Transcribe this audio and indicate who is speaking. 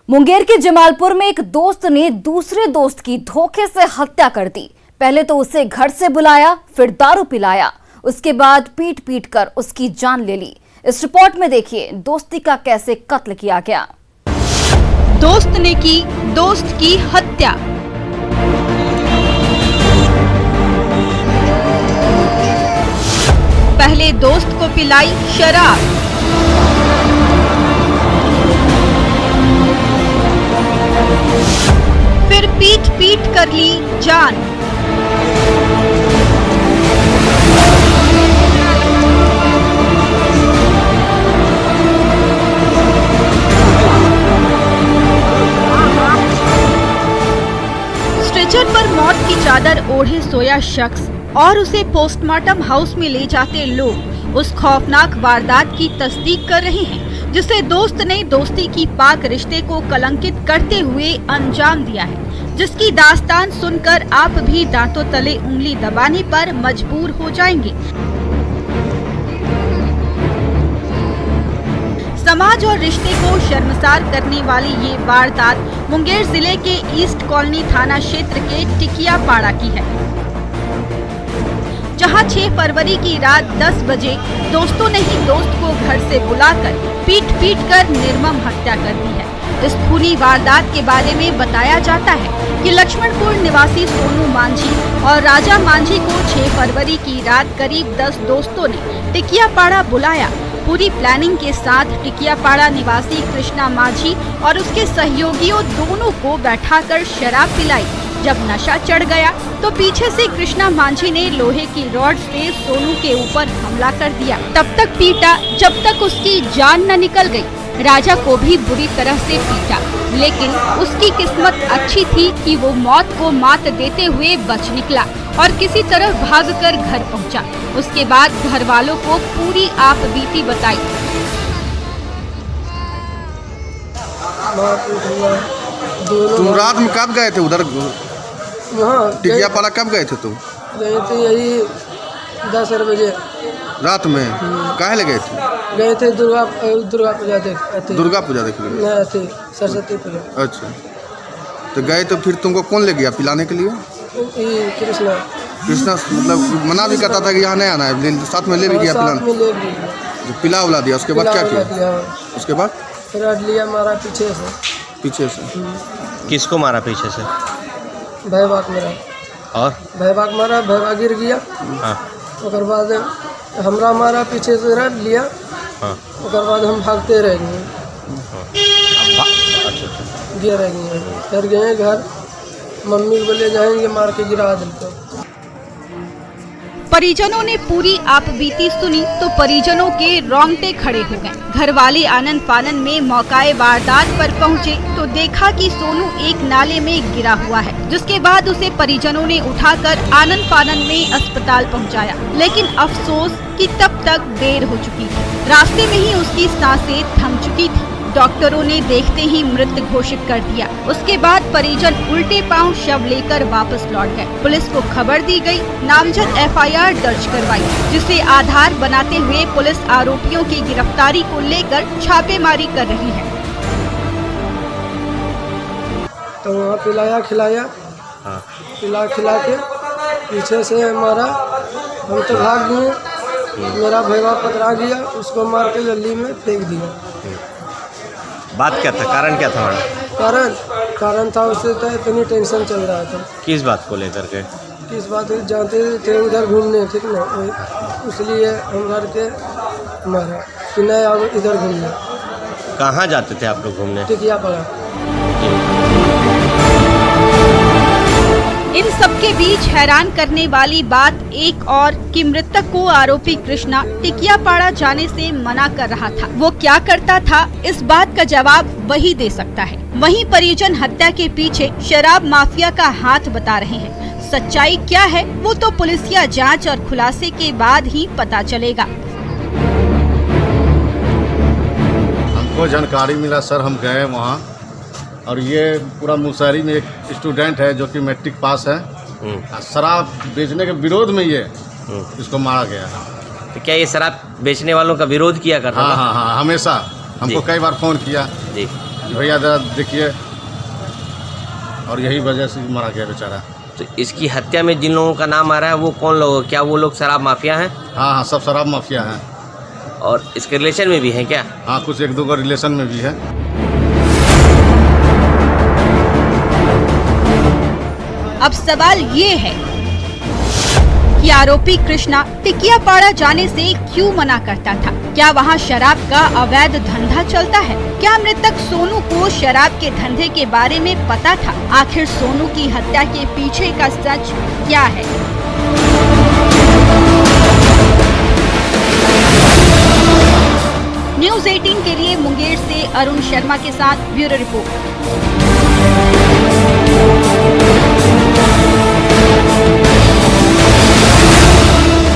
Speaker 1: मुंगेर के जमालपुर में एक दोस्त ने दूसरे दोस्त की धोखे से हत्या कर दी। पहले तो उसे घर से बुलाया, फिर दारू पिलाया, उसके बाद पीट पीट कर उसकी जान ले ली। इस रिपोर्ट में देखिए दोस्ती का कैसे कत्ल किया गया।
Speaker 2: दोस्त ने की दोस्त की हत्या। पहले दोस्त को पिलाई शराब, फिर पीट पीट कर ली जान। स्ट्रेचर पर मौत की चादर ओढ़े सोया शख्स और उसे पोस्टमार्टम हाउस में ले जाते लोग उस खौफनाक वारदात की तस्दीक कर रहे हैं जिसे दोस्त ने दोस्ती की पाक रिश्ते को कलंकित करते हुए अंजाम दिया है, जिसकी दास्तान सुनकर आप भी दांतों तले उंगली दबाने पर मजबूर हो जाएंगे। समाज और रिश्ते को शर्मसार करने वाली ये वारदात मुंगेर जिले के ईस्ट कॉलोनी थाना क्षेत्र के टिकियापाड़ा की है, जहां 6 फरवरी की रात 10 बजे दोस्तों ने ही दोस्त को घर से बुलाकर पीट पीट कर निर्मम हत्या कर दी है। इस खूनी वारदात के बारे में बताया जाता है कि लक्ष्मणपुर निवासी सोनू मांझी और राजा मांझी को 6 फरवरी की रात करीब 10 दोस्तों ने टिकियापाड़ा बुलाया। पूरी प्लानिंग के साथ टिकियापाड़ा निवासी कृष्णा मांझी और उसके सहयोगियों दोनों को बैठाकर शराब पिलाई। जब नशा चढ़ गया तो पीछे से कृष्णा मांझी ने लोहे की रॉड से सोनू के ऊपर हमला कर दिया। तब तक पीटा जब तक उसकी जान न निकल गई। राजा को भी बुरी तरह से पीटा, लेकिन उसकी किस्मत अच्छी थी कि वो मौत को मात देते हुए बच निकला और किसी तरह भागकर घर पहुंचा। उसके बाद घर वालों को पूरी आप बीती बताई।
Speaker 3: तुम रात में कब गए थे उधर? टिकियापाड़ा कब गए थे तुम?
Speaker 4: गए थे यही 10 बजे
Speaker 3: रात में। काहे ले गए थे?
Speaker 4: गए थे दुर्गा पूजा देखते।
Speaker 3: दुर्गा पूजा देखने
Speaker 4: नहीं थे, सरस्वती पूजा।
Speaker 3: अच्छा, तो गए तो फिर तुमको कौन ले गया पिलाने के लिए?
Speaker 4: कृष्णा
Speaker 3: मतलब मना भी करता था कि यहाँ नहीं आना है, साथ में ले भी गया पिलाने? पिला उला दिया, उसके बाद क्या किया? उसके बाद
Speaker 4: रड लिया, मारा पीछे से।
Speaker 5: किसको मारा पीछे से?
Speaker 4: भयबाक मारा।
Speaker 5: और
Speaker 4: भयबाक मारा, भयबाक गिर गया।
Speaker 5: हाँ।
Speaker 4: उसके बाद हमरा मारा, पीछे से रड लिया।
Speaker 5: हाँ।
Speaker 4: उसके बाद हम भागते रह गए।
Speaker 5: अच्छा।
Speaker 4: गिर रह गए, फिर गए घर। मम्मी बोले जाएंगे, मार के गिरा दिलको।
Speaker 2: परिजनों ने पूरी आपबीती सुनी तो परिजनों के रोंगटे खड़े हो गए। घर वाले आनंद फानन में मौकाए वारदात पर पहुंचे तो देखा कि सोनू एक नाले में गिरा हुआ है, जिसके बाद उसे परिजनों ने उठाकर आनंद फानन में अस्पताल पहुंचाया। लेकिन अफसोस कि तब तक देर हो चुकी थी। रास्ते में ही उसकी सांसें थम चुकी थी। डॉक्टरों ने देखते ही मृत घोषित कर दिया। उसके बाद परिजन उल्टे पांव शव लेकर वापस लौट गए। पुलिस को खबर दी गई, नामजद FIR दर्ज करवाई, जिसे आधार बनाते हुए पुलिस आरोपियों की गिरफ्तारी को लेकर छापेमारी कर रही है।
Speaker 4: तो वहाँ पिलाया खिलाया।
Speaker 5: हाँ।
Speaker 4: खिला के पीछे से मारा। हम तो भाग गए, मेरा भैया पकड़ा गया, उसको मार के गली में फेंक दिया।
Speaker 5: बात क्या था? कारण क्या था?
Speaker 4: कारण था उससे तो इतनी टेंशन चल रहा था।
Speaker 5: किस बात को लेकर के?
Speaker 4: किस बात जाते थे उधर घूमने, ठीक ना, इसलिए हम घर के मारा कि नहीं आओ इधर घूमने।
Speaker 5: कहाँ जाते थे आप लोग घूमने?
Speaker 4: टिकियापाड़ा।
Speaker 2: इन सबके बीच हैरान करने वाली बात एक और कि मृतक को आरोपी कृष्णा टिकियापाड़ा जाने से मना कर रहा था। वो क्या करता था, इस बात का जवाब वही दे सकता है। वहीं परिजन हत्या के पीछे शराब माफिया का हाथ बता रहे हैं। सच्चाई क्या है वो तो पुलिसिया जांच और खुलासे के बाद ही पता चलेगा।
Speaker 6: हमको जानकारी मिला सर, हम गए वहाँ और ये पूरा मुसहरी में एक स्टूडेंट है जो कि मैट्रिक पास है। शराब बेचने के विरोध में ये इसको मारा गया।
Speaker 5: तो क्या ये शराब बेचने वालों का विरोध किया करता था?
Speaker 6: हाँ, हमेशा हमको कई बार फ़ोन किया
Speaker 5: जी।
Speaker 6: कि भैया जरा देखिए, और यही वजह से मारा गया बेचारा।
Speaker 5: तो इसकी हत्या में जिन लोगों का नाम आ रहा है वो कौन लोग, क्या वो लोग शराब माफिया हैं?
Speaker 6: हाँ हाँ, सब शराब माफिया हैं।
Speaker 5: और इसके रिलेशन में भी हैं क्या?
Speaker 6: हाँ, कुछ एक दो का रिलेशन में भी है।
Speaker 2: अब सवाल ये है कि आरोपी कृष्णा टिकियापाड़ा जाने से क्यों मना करता था? क्या वहां शराब का अवैध धंधा चलता है? क्या मृतक सोनू को शराब के धंधे के बारे में पता था? आखिर सोनू की हत्या के पीछे का सच क्या है? न्यूज़ 18 के लिए मुंगेर से अरुण शर्मा के साथ ब्यूरो रिपोर्ट।